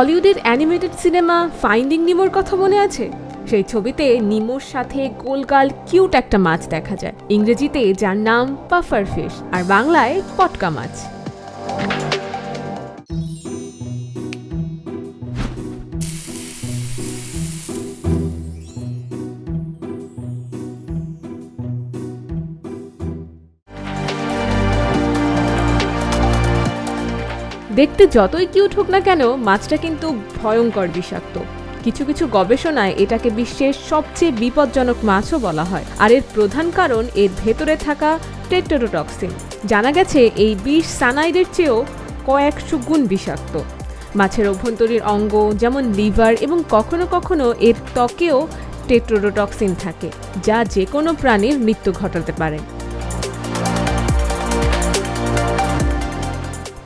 হলিউডের animated cinema finding নিমোর কথা মনে আছে? সেই ছবিতে নিমোর সাথে গোলগাল কিউট একটা মাছ দেখা যায়, ইংরেজিতে যার নাম পাফার ফিশ আর বাংলায় পটকা মাছ। দেখতে যতই কিউট হোক না কেন, মাছটা কিন্তু ভয়ঙ্কর বিষাক্ত। কিছু কিছু গবেষণায় এটাকে বিশ্বের সবচেয়ে বিপজ্জনক মাছও বলা হয়, আর এর প্রধান কারণ এর ভেতরে থাকা টেট্রাডোটক্সিন। জানা গেছে এই বিষ সায়ানাইডের চেয়েও কয়েকশো গুণ বিষাক্ত। মাছের অভ্যন্তরীণ অঙ্গ যেমন লিভার এবং কখনো কখনো এর ত্বকেও টেট্রাডোটক্সিন থাকে, যা যে কোনো প্রাণীর মৃত্যু ঘটাতে পারে।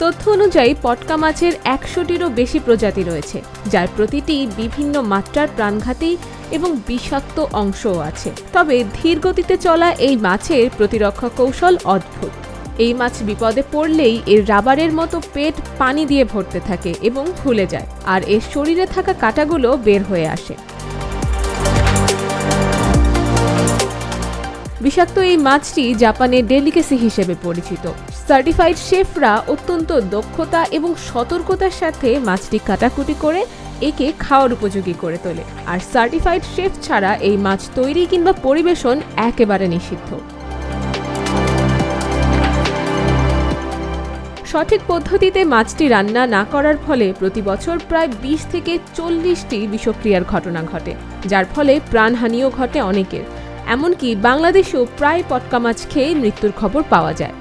তথ্য অনুযায়ী পটকা মাছের ১০০টিরও বেশি প্রজাতি রয়েছে, যার প্রতিটি বিভিন্ন মাত্রার প্রাণঘাতী এবং বিষাক্ত অংশও আছে। তবে ধীর গতিতে চলা এই মাছের প্রতিরক্ষা কৌশল অদ্ভুত। এই মাছ বিপদে পড়লেই এর রাবারের মতো পেট পানি দিয়ে ভরতে থাকে এবং ফুলে যায়, আর এর শরীরে থাকা কাঁটাগুলো বের হয়ে আসে। বিষাক্ত এই মাছটি জাপানের ডেলিকেসি হিসেবে পরিচিত। সার্টিফাইড শেফরা অত্যন্ত দক্ষতা এবং সতর্কতার সাথে মাছটি কাটাকুটি করে একে খাওয়ার উপযোগী করে তোলে, আর সার্টিফাইড শেফ ছাড়া এই মাছ তৈরি কিংবা পরিবেশন একেবারে নিষিদ্ধ। সঠিক পদ্ধতিতে মাছটি রান্না না করার ফলে প্রতি বছর প্রায় ২০ থেকে ৪০টি বিষক্রিয়ার ঘটনা ঘটে, যার ফলে প্রাণহানিও ঘটে অনেকের। এমনকি বাংলাদেশেও প্রায় পটকা মাছ খেয়ে মৃত্যুর খবর পাওয়া যায়।